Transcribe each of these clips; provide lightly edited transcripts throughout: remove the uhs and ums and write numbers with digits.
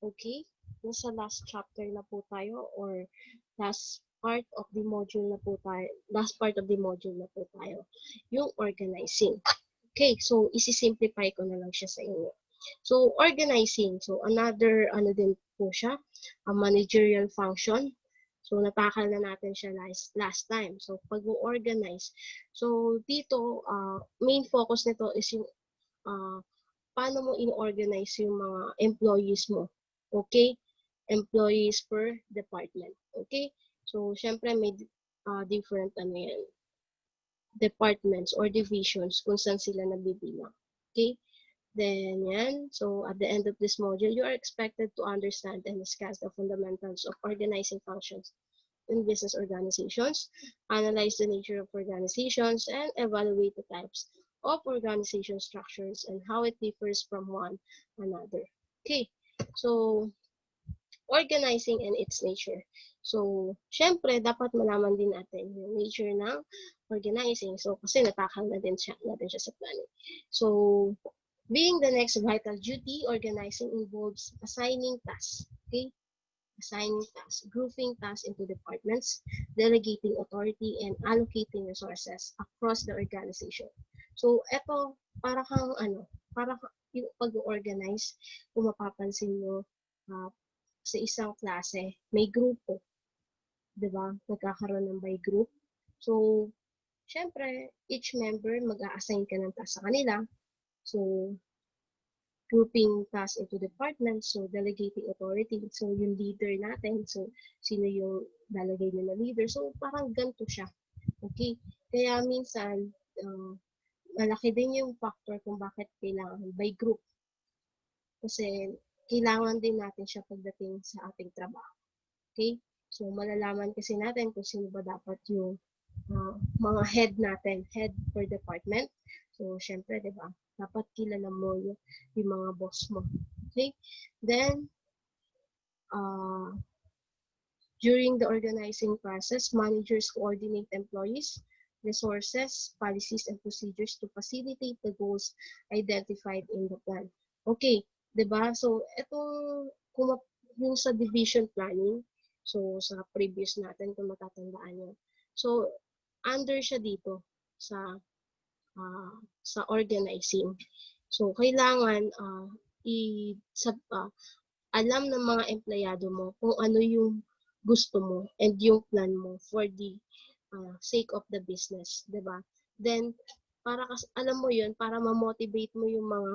Okay? Nasa last chapter na po tayo or last part of the module na po tayo. Last part of the module na po tayo. Yung organizing. Okay, so isi-simplify ko na lang siya sa inyo. So, organizing. So, another, ano din po siya, a managerial function. So, natakal na natin siya last time. So, pag-organize. So, dito, main focus nito is yung uh, paano mo in-organize yung mga employees mo. Okay? Employees per department. Okay? So, syempre may different ano yan, departments or divisions kung saan sila nabibilang. Okay? Then, yan. So, at the end of this module, you are expected to understand and discuss the fundamentals of organizing functions in business organizations, analyze the nature of organizations, and evaluate the types of organization structures and how it differs from one another. Okay, so organizing and its nature. So, syempre, dapat malaman din natin yung nature ng organizing. So, kasi natakal na din natin siya sa planning. So, being the next vital duty, organizing involves assigning tasks. Okay? Assigning tasks, grouping tasks into departments, delegating authority, and allocating resources across the organization. So, eto, para kang ano, para yung pag-organize, kung mapapansin mo, uh, sa isang klase, may grupo, di ba? Nagkakaroon ng by group. So, syempre, each member mag-a-assign ka ng task sa kanila. So, grouping tasks into departments, so delegating authority, so yung leader natin, so sino yung lalagay nila leader, so parang ganito siya. Okay? Kaya minsan, malaki din yung factor kung bakit kailangan by group. Kasi kailangan din natin siya pagdating sa ating trabaho. Okay? So malalaman kasi natin kung sino ba dapat yung mga head natin, head per department. So, syempre, di ba? Dapat kilala mo yung mga boss mo. Okay? Then, during the organizing process, managers coordinate employees, resources, policies, and procedures to facilitate the goals identified in the plan. Okay, di ba? So, itong yung sa division planning, so sa previous natin, kung matatandaan nyo. So, under siya dito sa organizing. So, kailangan alam ng mga empleyado mo kung ano yung gusto mo and yung plan mo for the sake of the business, 'di ba? Then para alam mo 'yun, para ma-motivate mo yung mga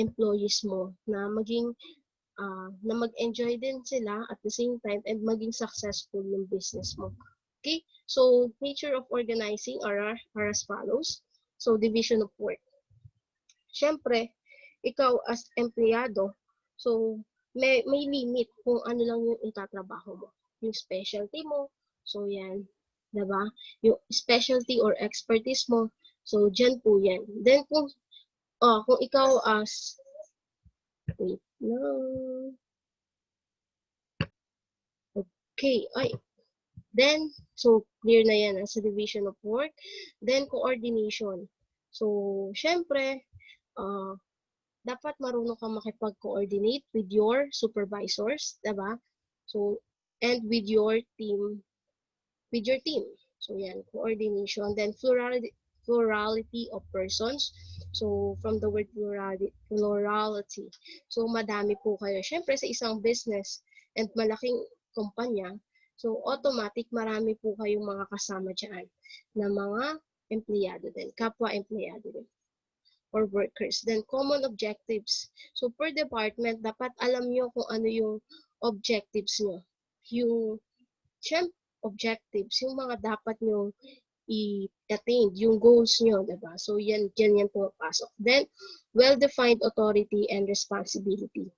employees mo na maging na mag-enjoy din sila at the same time and maging successful yung business mo. Okay? So, nature of organizing are as follows. So, division of work. Siyempre, ikaw as empleyado, so may limit kung ano lang yung itatrabaho mo. Yung specialty mo, so yan, 'di ba? Yung specialty or expertise mo, so diyan po yan. Then kung ikaw as wait no. Okay, ay. Then, so clear na yan sa division of work. Then, coordination. So, syempre, dapat marunong kang makipag-coordinate with your supervisors, diba? So, and with your team. So, yan, coordination. Then, plurality of persons. So, from the word plurality. So, madami po kayo. Siyempre, sa isang business and malaking kumpanya, so, automatic marami po kayong mga kasama dyan na mga empleyado din, kapwa empleyado din or workers. Then, common objectives. So, per department, dapat alam nyo kung ano yung objectives nyo. Yung, objectives, yung mga dapat nyo i-attain, yung goals nyo, diba? So, yan pumapasok. Then, well-defined authority and responsibility.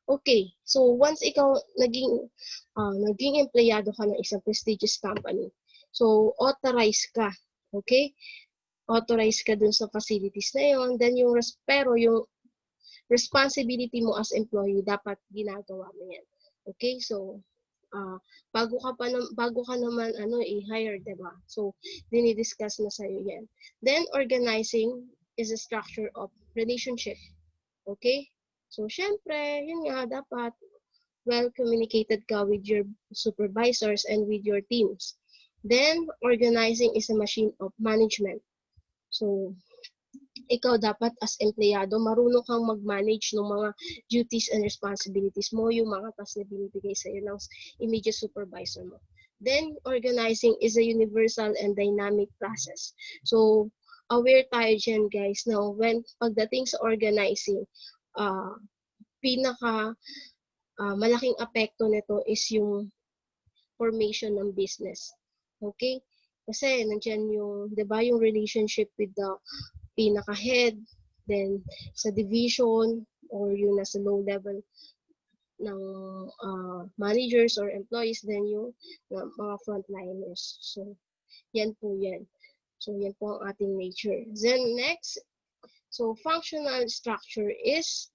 Okay, so once ikaw naging empleyado ka ng isang prestigious company, so authorized ka, okay? Authorized ka dun sa facilities na yon, then pero yung responsibility mo as employee, dapat ginagawa mo yan. Okay, so bago ka naman i-hire, diba? So dinidiscuss na sa'yo yan. Then organizing is a structure of relationship. Okay? So, syempre, yun nga, dapat well-communicated ka with your supervisors and with your teams. Then, organizing is a machine of management. So, ikaw dapat as empleyado, marunong kang mag-manage ng mga duties and responsibilities mo, yung mga tasks na binibigay sa iyo ng immediate supervisor mo. Then, organizing is a universal and dynamic process. So, aware tayo dyan, guys, na when pagdating sa organizing, pinaka malaking apekto nito is yung formation ng business. Okay? Kasi nandiyan yung, 'di ba, yung relationship with the pinaka-head, then sa division or yung nasa low level ng managers or employees, then yung mga frontliners. So, yan po yan. So, yan po ang ating nature. Then next, so functional structure is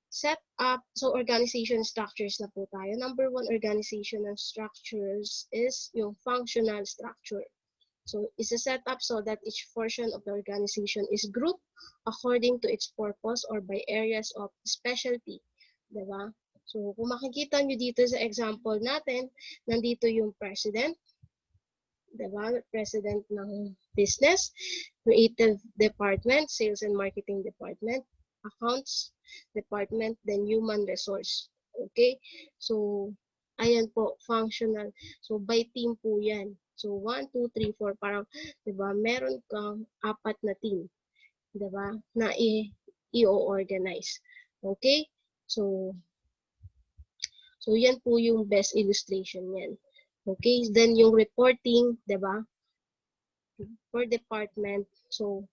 set up, so organization structures na po tayo. Number one organizational structures is yung functional structure. So, it's a setup so that each portion of the organization is grouped according to its purpose or by areas of specialty. Diba? So, kung makikita nyo dito sa example natin, nandito yung president, diba? President ng business, creative department, sales and marketing department, accounts department, then human resource. Okay? So, ayan po, functional. So, by team po yan. So, 1, 2, 3, 4, parang, di ba, meron kang 4 na team, di ba, na i-organize. Okay? So, yan po yung best illustration yan. Okay? Then, yung reporting, di ba, per department. So,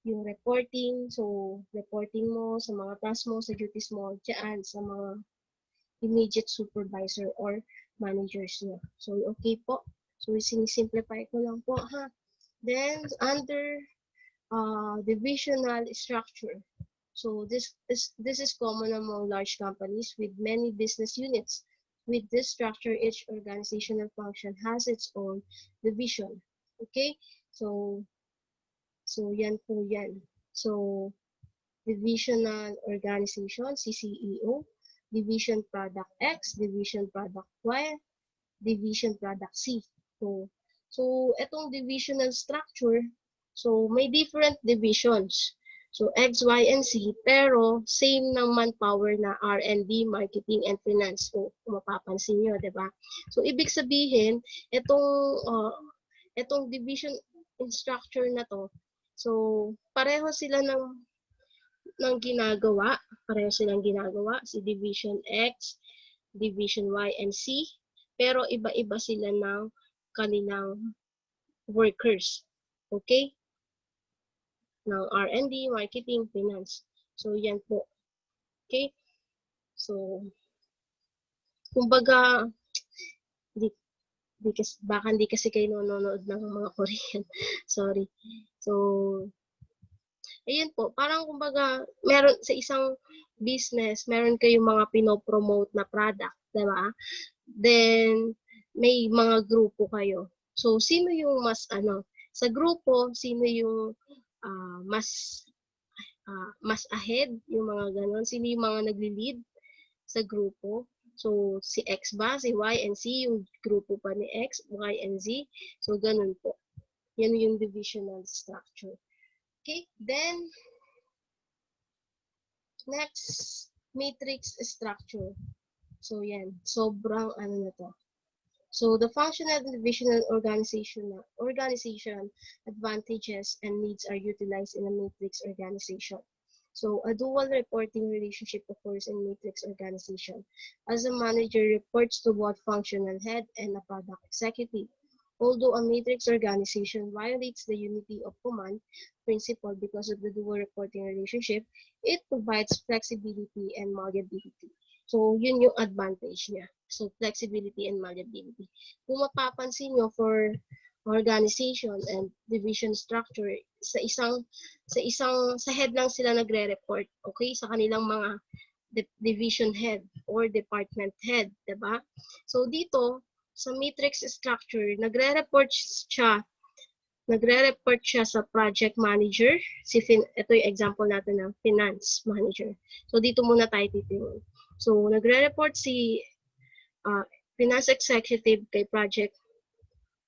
yung reporting, so, reporting mo sa mga tasks mo, sa duties mo, dyan, sa mga immediate supervisor or managers niya. So, okay po. So, sinisimplify ko lang po, ha. Then, under divisional structure. So, this is common among large companies with many business units. With this structure, each organizational function has its own division. Okay? So, yan po yan. So, divisional organization, CCEO, division product X, division product Y, division product C. So etong divisional structure, so may different divisions. So X, Y, and C, pero same ng manpower na R&D, marketing, and finance. So kung mapapansin nyo, di ba? So ibig sabihin, etong division structure na to, so pareho sila ng ginagawa. Pareho silang ginagawa. Si Division X, Division Y, and C. Pero iba-iba sila ng kanilang workers. Okay? Ng R&D, marketing, finance. So, yan po. Okay? So, kumbaga, baka hindi kasi kayo nanonood ng mga Korean. Sorry. So, ayun po, parang kumbaga, meron sa isang business, meron kayong mga pinopromote na product, di ba? Then, may mga grupo kayo. So, sino yung mas, sa grupo, sino yung mas ahead, yung mga ganon, sino yung mga nagli-lead sa grupo. So, si X ba, si Y and Z, yung grupo pa ni X, Y and Z. So, ganun po. Yan yung divisional structure. Okay, then, next, matrix structure. So, yan. Sobrang na to. So, the functional and divisional organization advantages and needs are utilized in a matrix organization. So, a dual reporting relationship occurs in matrix organization, as a manager reports to both functional head and a product executive. Although a matrix organization violates the unity of command principle because of the dual reporting relationship, it provides flexibility and malleability. So, yun yung advantage niya. So, flexibility and malleability. Kung mapapansin nyo for organization and division structure, sa head lang sila nagre-report, okay? Sa kanilang mga division head or department head, diba? So, dito, sa matrix structure, nagre-report siya nagre-report siya sa project manager. Ito yung example natin ng finance manager. So, dito muna tayo titingin. So, nagre-report si finance executive kay project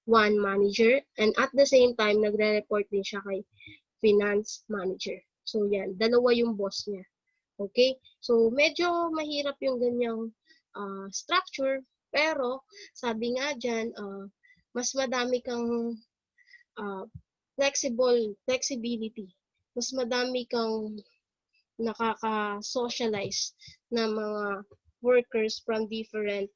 1 manager, and at the same time, nagre-report din siya kay finance manager. So, yan. Dalawa yung boss niya. Okay? So, medyo mahirap yung ganyang structure, pero sabi nga dyan, mas madami kang flexibility. Mas madami kang nakaka-socialize na mga workers from different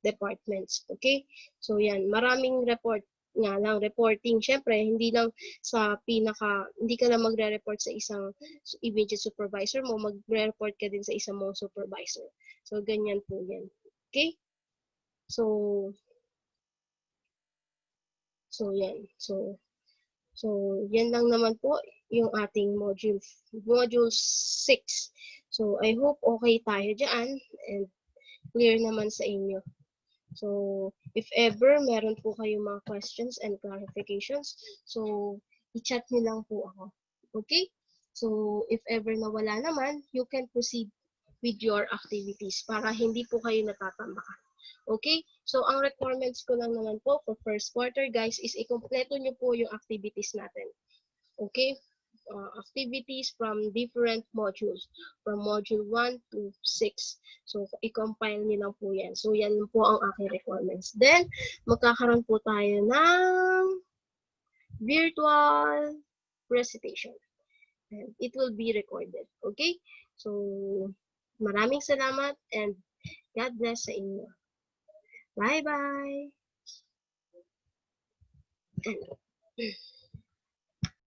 departments. Okay? So, yan. Maraming reporting. Siyempre, hindi lang hindi ka lang magre-report sa isang immediate supervisor mo, magre-report ka din sa isang mong supervisor. So, ganyan po yan. Okay? So, yan. So, yan lang naman po yung ating module 6. So, I hope okay tayo dyan and clear naman sa inyo. So, if ever meron po kayong mga questions and clarifications, so, i-chat nyo lang po ako. Okay? So, if ever na wala naman, you can proceed with your activities para hindi po kayo natatambakan. Okay? So, ang requirements ko lang naman po for first quarter, guys, is i-kompleto nyo po yung activities natin. Okay? Activities from different modules, from module 1 to 6. So, i-compile nyo lang po yan. So, yan po ang aking requirements. Then, magkakaroon po tayo ng virtual recitation. And it will be recorded. Okay? So, maraming salamat and God bless sa inyo. Bye-bye!